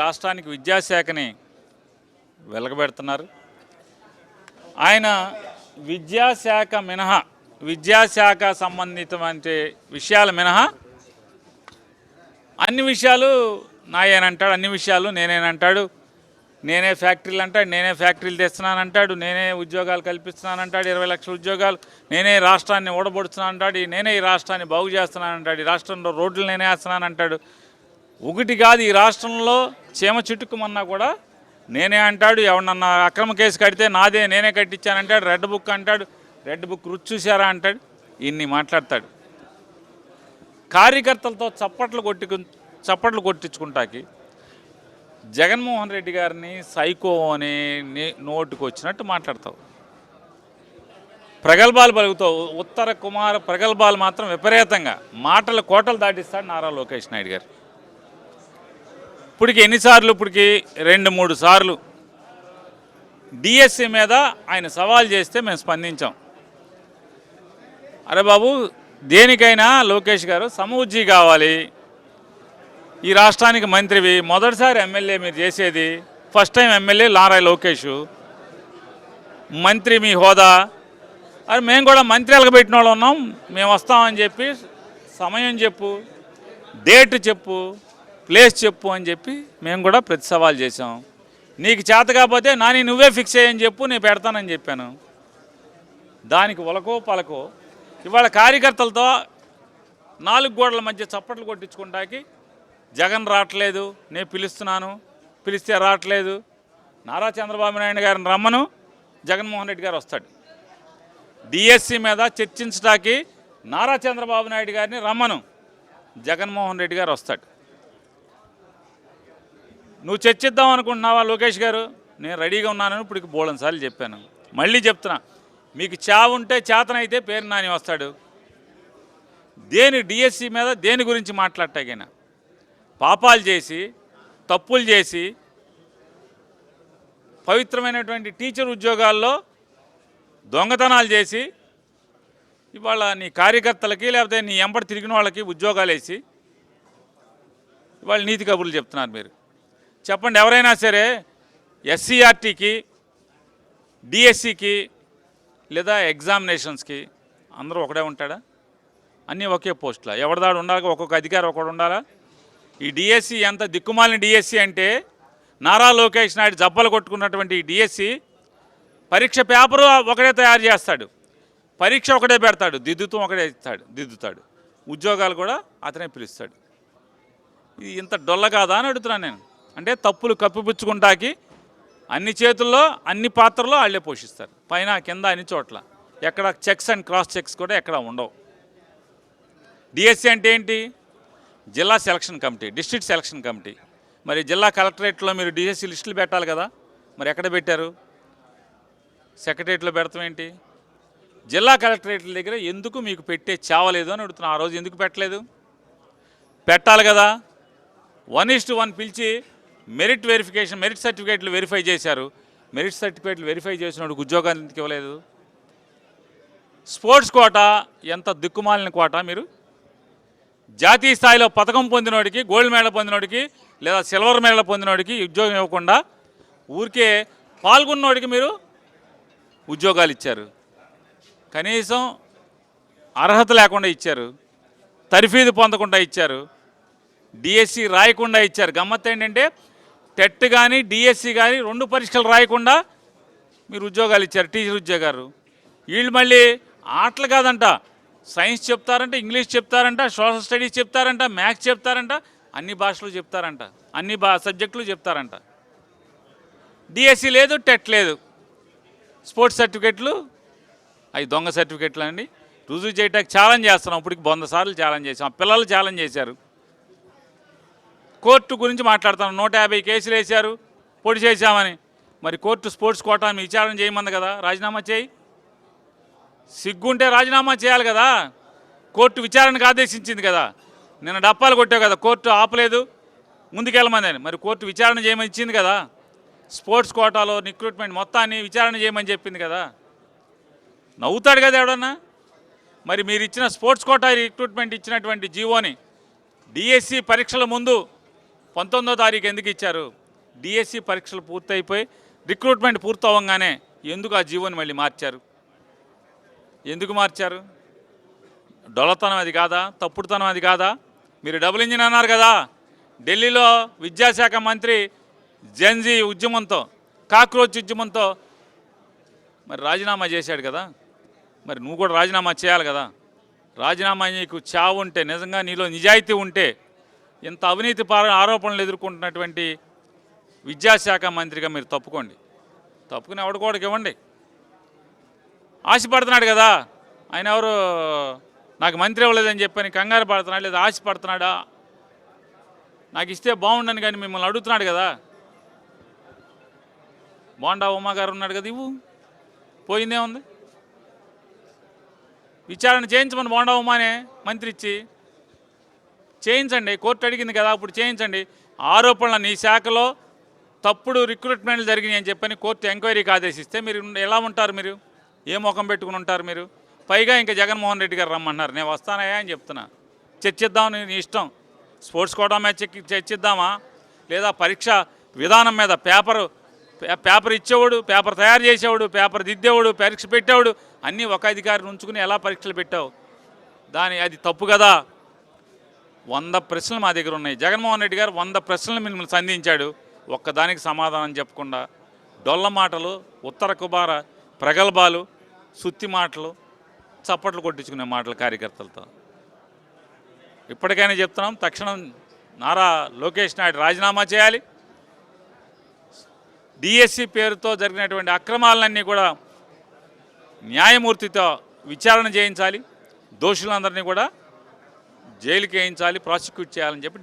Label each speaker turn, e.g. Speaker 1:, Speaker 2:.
Speaker 1: రాష్ట్రానికి విద్యాశాఖని వెలగబెడుతున్నారు. ఆయన విద్యాశాఖ మినహా విద్యాశాఖ సంబంధితమైన విషయాలు మినహా అన్ని విషయాలు నాయేనంటాడు, అన్ని విషయాలు నేనేనంటాడు. నేనే ఫ్యాక్టరీలు అంటాడు, నేనే ఫ్యాక్టరీలు తెస్తున్నానంటాడు, నేనే ఉద్యోగాలు కల్పిస్తున్నానంటాడు, 20 లక్షల ఉద్యోగాలు, నేనే రాష్ట్రాన్ని ఓడబడుతున్నానంటాడు, నేనే ఈ రాష్ట్రాన్ని బాగు చేస్తున్నానంటాడు, ఈ రాష్ట్రంలో రోడ్లు నేనే వేస్తున్నానంటాడు. ఒకటి కాదు, ఈ రాష్ట్రంలో చీమ చిట్టుకుమన్నా కూడా నేనే అంటాడు. ఎవరన్నా అక్రమ కేసు కడితే నాదే, నేనే కట్టించానంటాడు. రెడ్ బుక్ అంటాడు, రెడ్ బుక్ రుచి చూసారా అంటాడు. ఇన్ని మాట్లాడతాడు. కార్యకర్తలతో చప్పట్లు కొట్టించుకుంటాకి జగన్మోహన్ రెడ్డి గారిని సైకో అని నోటుకు వచ్చినట్టు మాట్లాడతావు. ప్రగల్భాలు పలుకుతావు. ఉత్తర కుమార ప్రగల్భాలు మాత్రం విపరీతంగా మాటలు కోటలు దాటిస్తాడు నారా లోకేష్ నాయుడు గారు. ఇప్పటికి ఎన్నిసార్లు? ఇప్పటికి 2-3 సార్లు డిఎస్సి మీద ఆయన సవాల్ చేస్తే మేము స్పందించాం. అరే బాబు, దేనికైనా లోకేష్ గారు సమవుజ్జీ కావాలి. ఈ రాష్ట్రానికి మంత్రివి, మొదటిసారి ఎమ్మెల్యే మీరు చేసేది, first time MLA Nara Lokesh, మంత్రి మీ హోదా. అరే మేము కూడా మంత్రి ఎలగబెట్టిన వాళ్ళు ఉన్నాం, మేము వస్తామని చెప్పి సమయం చెప్పు, డేట్ చెప్పు, ప్లేస్ చెప్పు అని చెప్పి మేము కూడా ప్రతి సవాల్ చేసాం. నీకు చేత కాకపోతే నాని నువ్వే ఫిక్స్ అయ్యని చెప్పు, నేను పెడతానని చెప్పాను. దానికి ఉలకో పలకో ఇవాళ కార్యకర్తలతో 4 గోడల మధ్య చప్పట్లు కొట్టించుకుంటాకి జగన్ రావట్లేదు, నేను పిలుస్తున్నాను, పిలిస్తే రావట్లేదు. నారా చంద్రబాబు నాయుడు గారిని రమ్మను, జగన్మోహన్ రెడ్డి గారు వస్తాడు. డిఎస్సి మీద చర్చించడానికి నారా చంద్రబాబు నాయుడు గారిని రమ్మను, జగన్మోహన్ రెడ్డి గారు వస్తాడు. నువ్వు చర్చిద్దాం అనుకుంటున్నావా లోకేష్ గారు? నేను రెడీగా ఉన్నానని ఇప్పటికి బోళన్ సార్లు చెప్పాను, మళ్ళీ చెప్తున్నా. మీకు చావుంటే చేతనైతే పేరు నాని వస్తాడు. డిఎస్సి మీద దేని గురించి మాట్లాడటాకైనా పాపాలు చేసి, తప్పులు చేసి, పవిత్రమైనటువంటి టీచర్ ఉద్యోగాల్లో దొంగతనాలు చేసి, ఇవాళ నీ కార్యకర్తలకి లేకపోతే నీ ఎంబడి తిరిగిన వాళ్ళకి ఉద్యోగాలు వేసి ఇవాళ నీతి కబుర్లు చెప్తున్నారు మీరు. చెప్పండి, ఎవరైనా సరే ఎస్సీఆర్టీకి, డిఎస్సికి లేదా ఎగ్జామినేషన్స్కి అందరూ ఒకడే ఉంటాడా? అన్నీ ఒకే పోస్టులా? ఎవరిదాడు ఉండాలి, ఒక్కొక్క అధికారి ఒకడు ఉండాలా? ఈ డిఎస్సి ఎంత దిక్కుమాలిన డిఎస్సి అంటే, నారా లోకేష్ నాయుడు జబ్బలు కొట్టుకున్నటువంటి ఈ డిఎస్సి పరీక్ష పేపరు ఒకడే తయారు చేస్తాడు, పరీక్ష ఒకటే పెడతాడు, దిద్దుతాం ఒకటే దిద్దుతాడు, ఉద్యోగాలు కూడా అతనే పిలుస్తాడు. ఇది ఇంత డొల్ల కాదా అని అడుగుతున్నాను నేను. అంటే తప్పులు కప్పిపుచ్చుకుంటాకి అన్ని చేతుల్లో అన్ని పాత్రలో వాళ్ళే పోషిస్తారు, పైన కింద అన్ని చోట్ల. ఎక్కడ చెక్స్ అండ్ క్రాస్ చెక్స్ కూడా ఎక్కడ ఉండవు. డిఎస్సి అంటే ఏంటి? జిల్లా selection committee, district selection committee. మరి జిల్లా కలెక్టరేట్లో మీరు డిఎస్సి లిస్టులు పెట్టాలి కదా, మరి ఎక్కడ పెట్టారు? సెక్రటరేట్లో పెడతాం ఏంటి? జిల్లా కలెక్టరేట్ల దగ్గర ఎందుకు మీకు పెట్టే చావలేదు అని అడుగుతున్నా. ఆ రోజు ఎందుకు పెట్టలేదు? పెట్టాలి కదా. 1:1 పిలిచి మెరిట్ వెరిఫికేషన్, మెరిట్ సర్టిఫికేట్లు వెరిఫై చేశారు. మెరిట్ సర్టిఫికేట్లు వెరిఫై చేసినోడికి ఉద్యోగాలు ఎందుకు ఇవ్వలేదు? స్పోర్ట్స్ కోటా ఎంత దిక్కుమాలిన కోటా. మీరు జాతీయ స్థాయిలో పథకం పొందినోడికి, గోల్డ్ మెడల్ పొందినోడికి లేదా సిల్వర్ మెడల్ పొందినోడికి ఉద్యోగం ఇవ్వకుండా ఊరికే పాల్గొన్నోడికి మీరు ఉద్యోగాలు ఇచ్చారు. కనీసం అర్హత లేకుండా ఇచ్చారు, తర్ఫీదు పొందకుండా ఇచ్చారు, డిఎస్సి రాయకుండా ఇచ్చారు. గమ్మత్తు ఏంటంటే టెట్ కానీ డిఎస్సి కానీ 2 పరీక్షలు రాయకుండా మీరు ఉద్యోగాలు ఇచ్చారు, టీచర్ ఉద్యోగాలు. వీళ్ళు మళ్ళీ ఆటలు కాదంట, సైన్స్ చెప్తారంట, ఇంగ్లీష్ చెప్తారంట, సోషల్ స్టడీస్ చెప్తారంట, మ్యాథ్స్ చెప్తారంట, అన్ని భాషలు చెప్తారంట, అన్ని సబ్జెక్టులు చెప్తారంట. డిఎస్సి లేదు, టెట్ లేదు. స్పోర్ట్స్ సర్టిఫికెట్లు అవి దొంగ సర్టిఫికెట్లు అండి. రుజువు చేయడానికి ఛాలెంజ్ చేస్తున్నాం. ఇప్పటికి 100 సార్లు ఛాలెంజ్ చేసాం. పిల్లలు ఛాలెంజ్ చేశారు. కోర్టు గురించి మాట్లాడుతాను. 150 కేసులు వేశారు, పొడి చేశామని. మరి కోర్టు స్పోర్ట్స్ కోటాను విచారణ చేయమంది కదా, రాజీనామా చేయి. సిగ్గుంటే రాజీనామా చేయాలి కదా. కోర్టు విచారణకు ఆదేశించింది కదా. నిన్న డప్పాలు కొట్టావు కదా, కోర్టు ఆపలేదు, ముందుకెళ్ళమని. మరి కోర్టు విచారణ చేయమని ఇచ్చింది కదా. స్పోర్ట్స్ కోటాలో రిక్రూట్మెంట్ మొత్తాన్ని విచారణ చేయమని చెప్పింది కదా. నవ్వుతాడు కదా ఎవడన్నా. మరి మీరు ఇచ్చిన స్పోర్ట్స్ కోటా రిక్రూట్మెంట్ ఇచ్చినటువంటి జీవోని డిఎస్సి పరీక్షల ముందు 19వ తారీఖు ఎందుకు ఇచ్చారు? డిఎస్సి పరీక్షలు పూర్తయిపోయి రిక్రూట్మెంట్ పూర్తవగానే ఎందుకు ఆ జీవోని మళ్ళీ మార్చారు? ఎందుకు మార్చారు? డొల్లతనం అది కాదా? తప్పుడుతనం అది కాదా? మీరు డబుల్ ఇంజిన్ అన్నారు కదా, ఢిల్లీలో విద్యాశాఖ మంత్రి జెన్జీ ఉద్యమంతో, కాక్రోచ్ ఉద్యమంతో మరి రాజీనామా చేశాడు కదా, మరి నువ్వు కూడా రాజీనామా చేయాలి కదా. రాజీనామా నీకు చావు ఉంటే, నిజంగా నీలో నిజాయితీ ఉంటే, ఇంత అవినీతి ఆరోపణలు ఎదుర్కొంటున్నటువంటి విద్యాశాఖ మంత్రిగా మీరు తప్పుకోండి. తప్పుకుని ఎవడికోడికి ఇవ్వండి. ఆశపడుతున్నాడు కదా ఆయన, ఎవరు నాకు మంత్రి ఇవ్వలేదని చెప్పని కంగారు పడుతున్నాడు, లేదా ఆశపడుతున్నాడా? నాకు ఇస్తే బాగుండని కానీ మిమ్మల్ని అడుగుతున్నాడు కదా. బోండా ఉమా గారు ఉన్నాడు కదా, ఇవ్వు, పోయిందే ఉంది. విచారణ చేయించమని బోండా ఉమానే మంత్రి ఇచ్చి చేయించండి. కోర్టు అడిగింది కదా, అప్పుడు చేయించండి. ఆరోపణలు నీ శాఖలో తప్పుడు రిక్రూట్మెంట్లు జరిగినాయి అని చెప్పని కోర్టు ఎంక్వైరీకి ఆదేశిస్తే మీరు ఎలా ఉంటారు? మీరు ఏ ముఖం పెట్టుకుని ఉంటారు? మీరు పైగా ఇంకా జగన్మోహన్ రెడ్డి గారు రమ్మన్నారు. నేను వస్తానయ్యా అని చెప్తున్నా. చర్చిద్దామని నీ ఇష్టం. స్పోర్ట్స్ కోటా మ్యాచ్ చర్చిద్దామా, లేదా పరీక్ష విధానం మీద పేపర్ ఇచ్చేవాడు, పేపర్ తయారు చేసేవాడు, పేపర్ దిద్దేవాడు, పరీక్ష పెట్టేవాడు అన్నీ ఒక అధికారిని ఉంచుకుని ఎలా పరీక్షలు పెట్టావు? అది తప్పు కదా. 100 ప్రశ్నలు మా దగ్గర ఉన్నాయి. జగన్మోహన్ రెడ్డి గారు 100 ప్రశ్నలు మిమ్మల్ని సంధించాడు. ఒక్కదానికి సమాధానం చెప్పకుండా డొల్ల మాటలు, ఉత్తర కుబార ప్రగల్భాలు, సుత్తి మాటలు, చప్పట్లు కొట్టించుకునే మాటలు కార్యకర్తలతో. ఇప్పటికైనా చెప్తున్నాం, తక్షణం నారా లోకేష్ నాయుడు రాజీనామా చేయాలి. డిఎస్సి పేరుతో జరిగినటువంటి అక్రమాలన్నీ కూడా న్యాయమూర్తితో విచారణ చేయించాలి. దోషులందరినీ కూడా జైలుకి వేయించాలి, ప్రాసిక్యూట్ చేయాలని చెప్పి